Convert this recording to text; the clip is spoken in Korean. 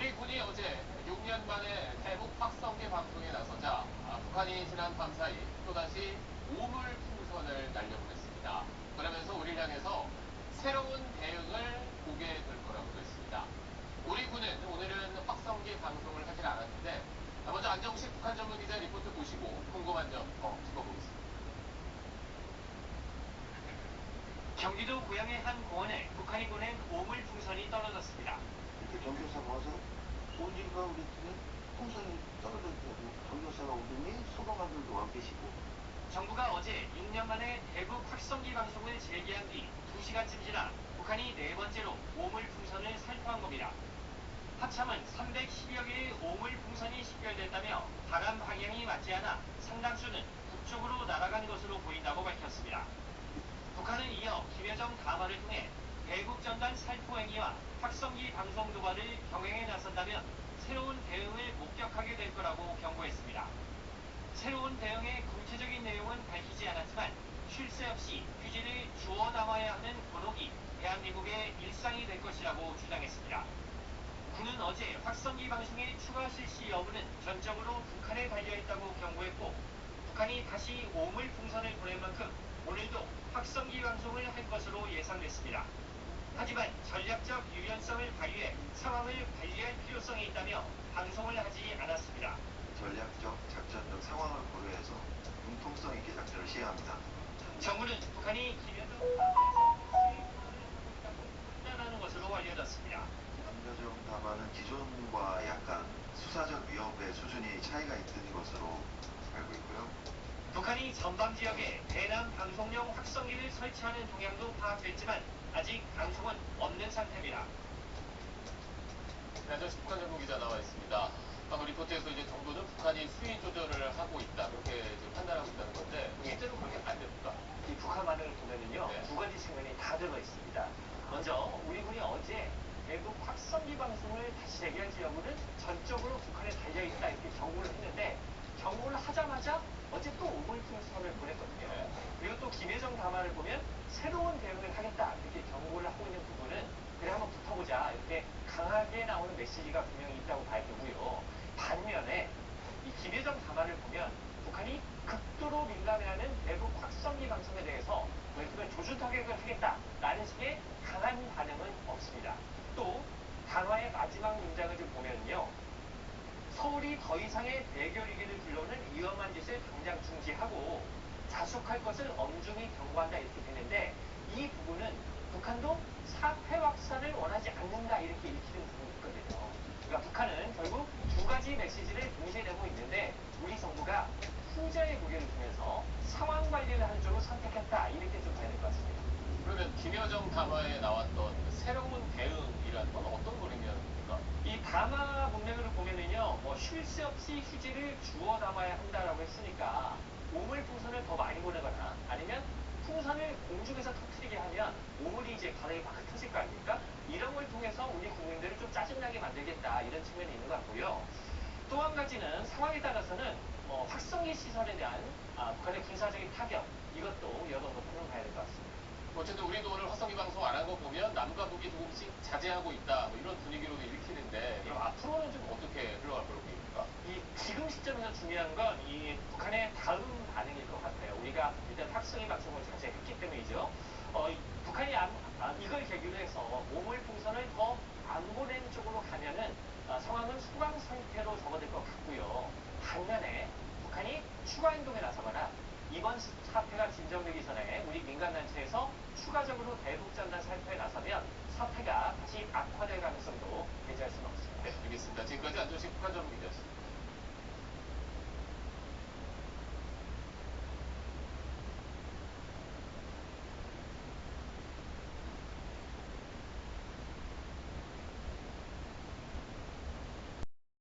우리 군이 어제 6년 만에 대북 확성기 방송에 나서자 북한이 지난 밤 사이 또다시 오물풍선을 날려보냈습니다. 그러면서 우리를 향해서 새로운 대응을 보게 될 거라고도 했습니다. 우리 군은 오늘은 확성기 방송을 하질 않았는데 먼저 안정식 북한 전문 기자 리포트 보시고 궁금한 점 짚어보겠습니다. 경기도 고양의 한 공원에 북한이 보낸 오물풍선이 떨어졌습니다. 이렇게 경찰서가 와서 어디가 그랬더니 풍선이 떨어져 있다고 경찰서가 오더니 소방관들도 와 계시고. 정부가 어제 6년 만에 대북 확성기 방송을 재개한 뒤 2시간쯤 지나 북한이 네 번째로 오물풍선을 살포한 겁니다. 합참은 310여 개의 오물풍선이 식별됐다며 바람 방향이 맞지 않아 상당수는 북쪽으로 날아간 것으로 보인다고 밝혔습니다. 북한은 이어 김여정 담화를 통해 대북전단 살포 행위와 확성기 방송 도발을 경행에 나선다면 새로운 대응을 목격하게 될 거라고 경고했습니다. 새로운 대응의 구체적인 내용은 밝히지 않았지만 쉴 새 없이 휴지를 주워 담아야 하는 곤혹이 대한민국의 일상이 될 것이라고 주장했습니다. 군은 어제 확성기 방송의 추가 실시 여부는 전적으로 북한에 달려있다고 경고했고 북한이 다시 오물풍선을 보낼 만큼 오늘도 확성기 방송을 할 것으로 예상됐습니다. 하지만 전략적 유연성을 발휘해 상황을 관리할 필요성이 있다며 방송을 하지 않았습니다. 전략적, 작전적 상황을 고려해서 융통성 있게 작전을 시행합니다. 정부는 북한이 김여정 담화에서 수행 소환을 하고 있다고 판단하는 것으로 알려졌습니다. 김여정 담화는 기존과 약간 수사적 위협의 수준이 차이가 있는 것으로 알고 있고요. 북한이 전방 지역에 대남 방송용 확성기를 설치하는 동향도 파악됐지만 아직 방송은 없는 상태입니다. 안정식 북한 전문 기자 나와 있습니다. 방금 리포트에서 이제 정부는 북한이 수위 조절을 하고 있다 그렇게 지금 판단하고 있다는 건데 실제로 그렇게 안 됩니까? 이 북한만을 보면은요, 네. 두 가지 측면이 다 들어 있습니다. 먼저 우리 군이 어제 대북 확성기 방송을 다시 재개할지 여부는 전적으로 북한에 달려있다 이렇게 경고를 했는데 경고를 하자마자 어제 또 오물풍선을 보냈거든요. 네. 그리고 또 김여정 담화를 보면 새로운 대응을 하겠다 이렇게 경고를 하고 있는 부분은 그래 한번 붙어보자 이렇게 강하게 나오는 메시지가 분명히 있다고 봐야 되고요. 반면에 이 김여정 담화를 보면 북한이 극도로 민감해하는 대북 확성기 방송에 대해서 예를 조준 타격을 하겠다라는 식의 강한 반응은 없습니다. 또 담화의 마지막 문장을 좀 보면요. 서울이 더 이상의 대결 위기를 불러오는 위험한 짓을 당장 중지하고 자숙할 것을 엄중히 경고한다 이렇게 되는데 이 부분은 북한도 사패 확산을 원하지 않는다 이렇게 읽히는 부분이 있거든요. 그러니까 북한은 결국 두 가지 메시지를 동시에 내고 있는데 우리 정부가 후자의 무게를 두면서 상황 관리를 하는 쪽으로 선택했다 이렇게 좀 봐야 될 것 같습니다. 그러면 김여정 담화에 나왔던 새로운 대응이라는 건 어떤 걸 의미하는 겁니까? 이 담화 문맥으로 보면은요, 쉴 새 없이 휴지를 주워 담아야 한다라고 했으니까 오물풍선을 더 많이 보내거나 아니면 풍선을 공중에서 터뜨리게 하면 오물이 이제 바닥에 막 흩어질 거 아닙니까? 이런 걸 통해서 우리 국민들을 좀 짜증나게 만들겠다 이런 측면이 있는 것 같고요. 또 한 가지는 상황에 따라서는 확성기 시설에 대한 북한의 군사적인 타격 이것도 열어놓고는 봐야 될 것 같습니다. 어쨌든 우리도 오늘 확성기 방송 안 한 거 보면 남과 북이 조금씩 자제하고 있다 이런 분위기로도 읽히는데 그럼 앞으로는 좀 어떻게 흘러갈 거라고 보입니까? 이 지금 시점에서 중요한 건 이 북한의 다음 반응일 것 같아요. 우리가 일단 확성기 방송을 자제했기 때문이죠. 북한이 이걸 계기로 해서 오물풍선을 더 안 보내는 쪽으로 가면은 상황은 소강 상태로 접어들 것 같고요. 반면에 북한이 추가 행동에 나서거나 이번 사태가 진정되기 전에 우리 민간단체에서 추가적으로 대북전단 살포에 나서면 사태가 다시 악화될 가능성도 배제할 수